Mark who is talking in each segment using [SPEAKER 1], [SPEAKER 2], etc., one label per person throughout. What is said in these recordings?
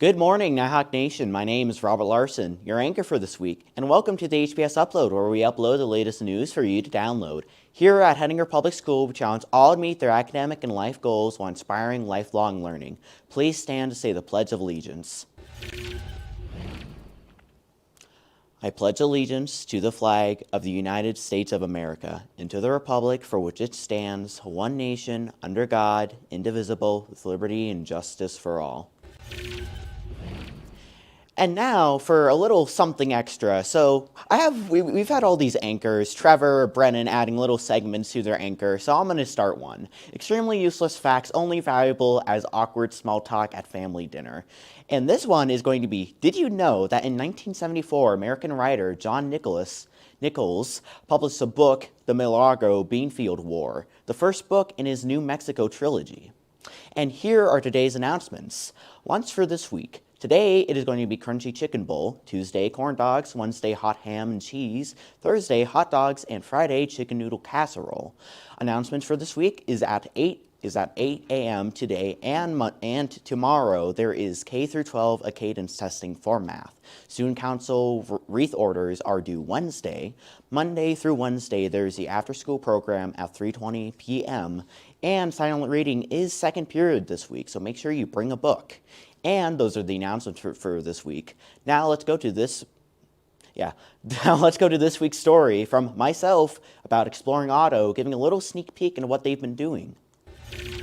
[SPEAKER 1] Good morning, Nighthawk Nation. My name is Robert Larson, your anchor for this week, and welcome to the HPS Upload, where we upload the latest news for you to download. Here at Hettinger Public School, we challenge all to meet their academic and life goals while inspiring lifelong learning. Please stand to say the Pledge of Allegiance. I pledge allegiance to the flag of the United States of America and to the republic for which it stands, one nation, under God, indivisible, with liberty and justice for all. And now for a little something extra. So we've had all these anchors, Trevor, Brennan adding little segments to their anchor, so I'm going to start one. Extremely useless facts, only valuable as awkward small talk at family dinner. And this one is going to be, did you know that in 1974, American writer John Nichols published a book, The Milagro Beanfield War, the first book in his New Mexico trilogy? And here are today's announcements. Once for this week. Today, it is going to be Crunchy Chicken Bowl, Tuesday, corn dogs, Wednesday, hot ham and cheese, Thursday, hot dogs, and Friday, chicken noodle casserole. Announcements for this week is at 8 a.m. today and tomorrow. There is K through 12 a cadence testing for math. Student council wreath orders are due Wednesday. Monday through Wednesday, there's the after-school program at 3:20 p.m. And silent reading is second period this week, so make sure you bring a book. And those are the announcements for this week. Now let's go to this week's story from myself about Exploring Auto, giving a little sneak peek into what they've been doing.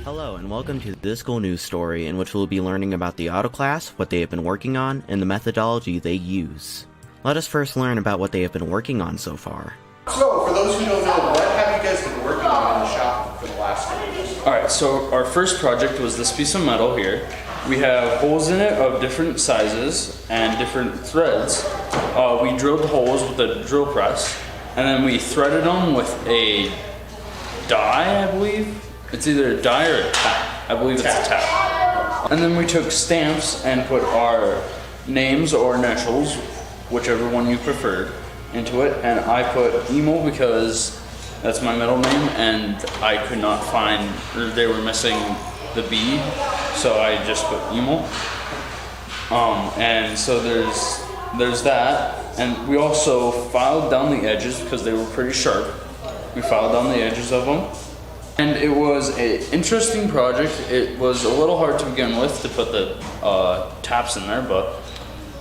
[SPEAKER 1] Hello, and welcome to this school news story, in which we'll be learning about the auto class, what they have been working on, and the methodology they use. Let us first learn about what they have been working on so far.
[SPEAKER 2] So, for those who don't know, what have you guys been working on in the shop for the last 2 years?
[SPEAKER 3] Alright, so our first project was this piece of metal here. We have holes in it of different sizes and different threads. We drilled the holes with a drill press, and then we threaded them with a die, I believe. It's either a die or a tap. I believe it's a tap. And then we took stamps and put our names or initials, whichever one you preferred, into it. And I put Emo because that's my middle name, and I could not find, or they were missing the B, so I just put Emo. And so there's that, and we also filed down the edges because they were pretty sharp. We filed down the edges of them, and it was an interesting project. It was a little hard to begin with to put the taps in there, but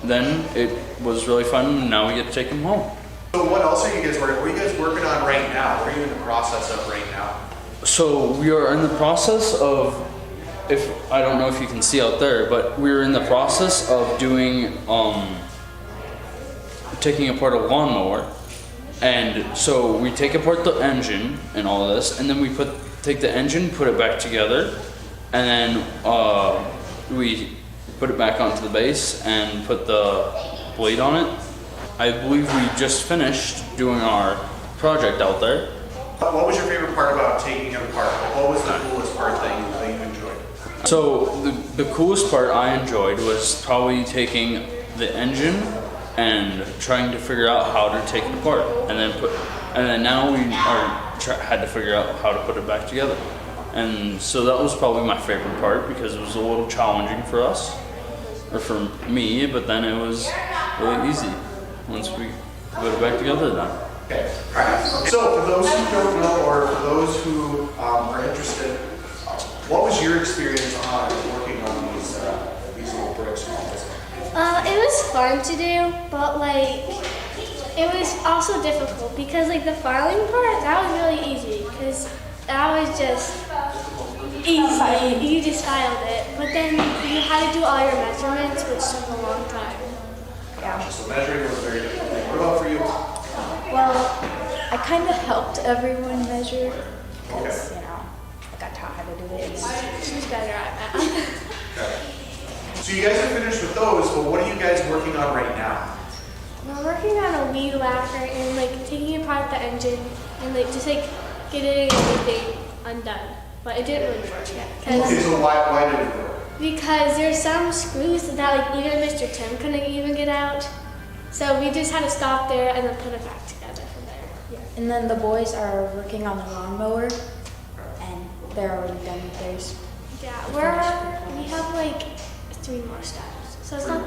[SPEAKER 3] then it was really fun, and now we get to take them home.
[SPEAKER 2] So what else are you guys working on? What are you guys working on right now? What are you in the process of right now?
[SPEAKER 3] So we are in the process of, I don't know if you can see out there, but we're in the process of doing, taking apart a lawnmower. And so we take apart the engine and all of this, and then we take the engine, put it back together, and then we put it back onto the base and put the blade on it. I believe we just finished doing our project out there.
[SPEAKER 2] What was your favorite part about taking it apart? What was the coolest part that you enjoyed?
[SPEAKER 3] So the coolest part I enjoyed was probably taking the engine and trying to figure out how to take it apart, and then now we had to figure out how to put it back together. And so that was probably my favorite part because it was a little challenging for us, or for me, but then it was really easy once we put it back together then.
[SPEAKER 2] Okay, all right. So for those who don't know, or for those who are interested, what was your experience on working on these little bricks and all this?
[SPEAKER 4] It was fun to do, but it was also difficult because the filing part, that was really easy because that was just easy. You just filed it, but then you had to do all your measurements, which took a long time.
[SPEAKER 2] Gotcha. So measuring was a very difficult thing. What about for you?
[SPEAKER 5] Well, I kind of helped everyone measure because,
[SPEAKER 2] Okay.
[SPEAKER 5] I got taught how to do it.
[SPEAKER 4] She's better at that.
[SPEAKER 2] Okay. So you guys are finished with those, but what are you guys working on right now?
[SPEAKER 4] We're working on a weed whacker and taking apart the engine and getting everything undone. But it didn't really work yet.
[SPEAKER 2] Okay, so why did it work?
[SPEAKER 4] Because there's some screws that even Mr. Tim couldn't even get out. So we just had to stop there and then put it back together from there. Yeah.
[SPEAKER 5] And then the boys are working on the lawnmower, and they're already done with theirs.
[SPEAKER 4] Yeah, we have 3 more steps. So it's not.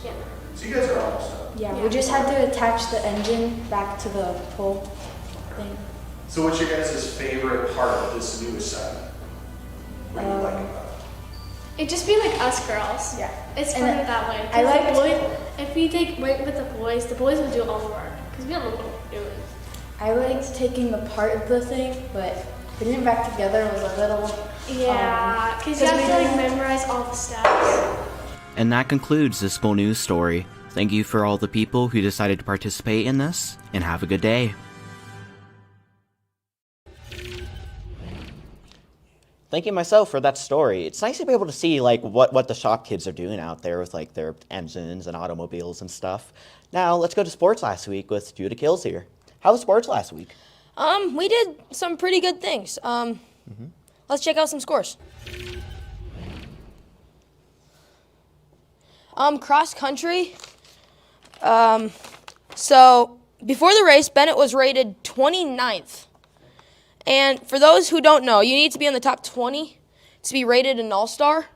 [SPEAKER 4] Yeah.
[SPEAKER 2] So you guys are almost done.
[SPEAKER 5] Yeah, we just had to attach the engine back to the pole thing.
[SPEAKER 2] So what's your guys' favorite part of this new assignment? What do you like about it?
[SPEAKER 4] It'd just be like us girls.
[SPEAKER 5] Yeah.
[SPEAKER 4] It's
[SPEAKER 5] And
[SPEAKER 4] funner that way.
[SPEAKER 5] I like
[SPEAKER 4] if we went with the boys would do all the work. Because we don't know what we're doing.
[SPEAKER 5] I liked taking apart of the thing, but putting it back together was a little.
[SPEAKER 4] Yeah, because you have to like memorize all the steps.
[SPEAKER 1] And that concludes this school news story. Thank you for all the people who decided to participate in this, and have a good day. Thank you myself for that story. It's nice to be able to see like what the shop kids are doing out there with like their engines and automobiles and stuff. Now let's go to sports last week with Judah Kills here. How was sports last week?
[SPEAKER 6] We did some pretty good things. Let's check out some scores. Cross country. So before the race, Bennett was rated 29th. And for those who don't know, you need to be in the top 20 to be rated an all-star.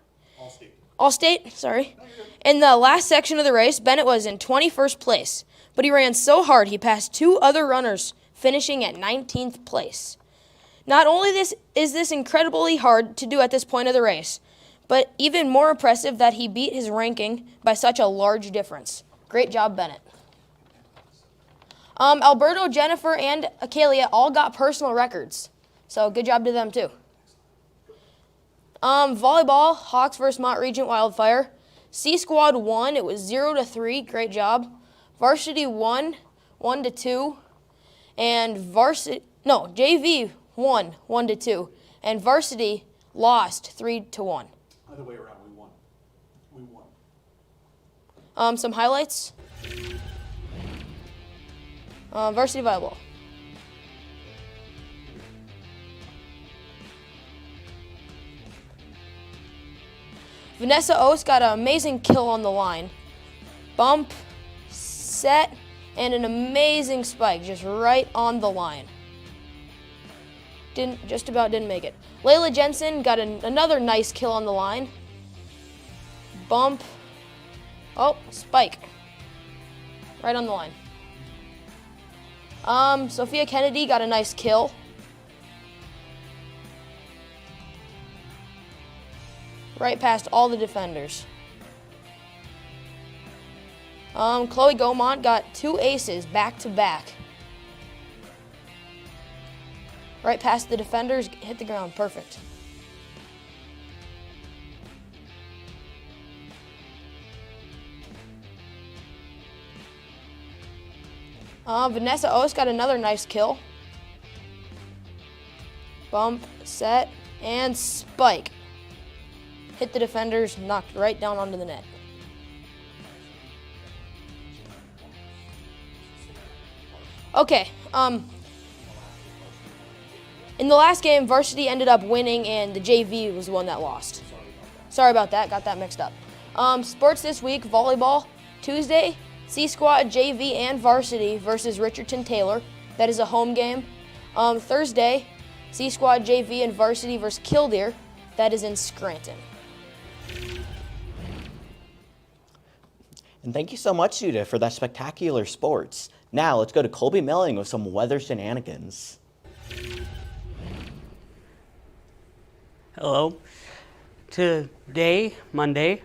[SPEAKER 6] All-state, sorry. In the last section of the race, Bennett was in 21st place, but he ran so hard he passed 2 other runners, finishing at 19th place. Not only is this incredibly hard to do at this point of the race, but even more impressive that he beat his ranking by such a large difference. Great job, Bennett. Alberto, Jennifer, and Acalia all got personal records, so good job to them too. Volleyball, Hawks versus Mont Regent Wildfire. C Squad won. It was 0-3. Great job. Varsity won 1-2, and JV won 1-2, and varsity lost 3-1.
[SPEAKER 2] Other way around, we won. We won.
[SPEAKER 6] Some highlights. Varsity volleyball. Vanessa Oast got an amazing kill on the line. Bump, set, and an amazing spike just right on the line. Just about didn't make it. Layla Jensen got another nice kill on the line. Bump. Oh, spike. Right on the line. Sophia Kennedy got a nice kill. Right past all the defenders. Chloe Gaumont got 2 aces back to back. Right past the defenders, hit the ground, perfect. Vanessa Oast got another nice kill. Bump, set, and spike. Hit the defenders, knocked right down onto the net. Okay, in the last game, varsity ended up winning and the JV was the one that lost. Sorry about that, got that mixed up. Sports this week, volleyball, Tuesday, C Squad, JV, and varsity versus Richardson Taylor. That is a home game. Thursday, C Squad, JV, and varsity versus Killdeer. That is in Scranton.
[SPEAKER 1] And thank you so much, Judah, for that spectacular sports. Now let's go to Colby Milling with some weather shenanigans.
[SPEAKER 7] Hello. Today, Monday,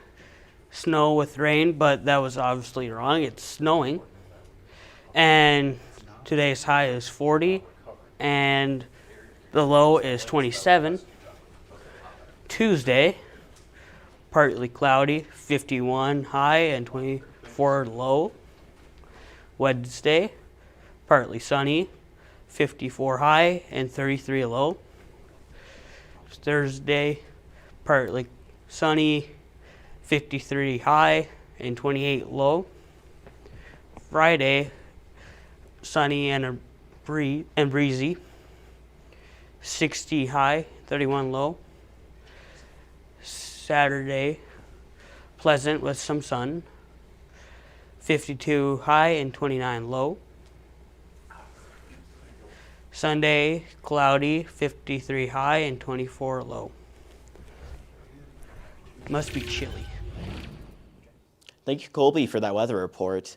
[SPEAKER 7] snow with rain, but that was obviously wrong. It's snowing. And today's high is 40, and the low is 27. Tuesday, partly cloudy, 51 high and 24 low. Wednesday, partly sunny, 54 high and 33 low. Thursday, partly sunny, 53 high and 28 low. Friday, sunny and breezy, 60 high, 31 low. Saturday, pleasant with some sun, 52 high and 29 low. Sunday, cloudy, 53 high and 24 low. Must be chilly.
[SPEAKER 1] Thank you, Colby, for that weather report.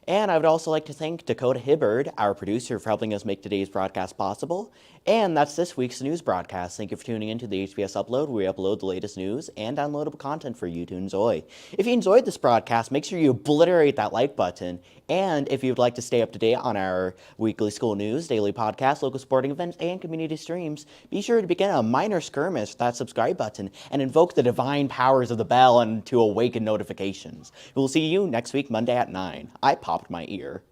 [SPEAKER 1] And I would also like to thank Dakota Hibbard, our producer, for helping us make today's broadcast possible. And that's this week's news broadcast. Thank you for tuning in to the HBS Upload, where we upload the latest news and downloadable content for you to enjoy. If you enjoyed this broadcast, make sure you obliterate that like button. And if you'd like to stay up to date on our weekly school news, daily podcasts, local sporting events, and community streams, be sure to begin a minor skirmish with that subscribe button and invoke the divine powers of the bell and to awaken notifications. We'll see you next week, Monday at 9. I popped my ear.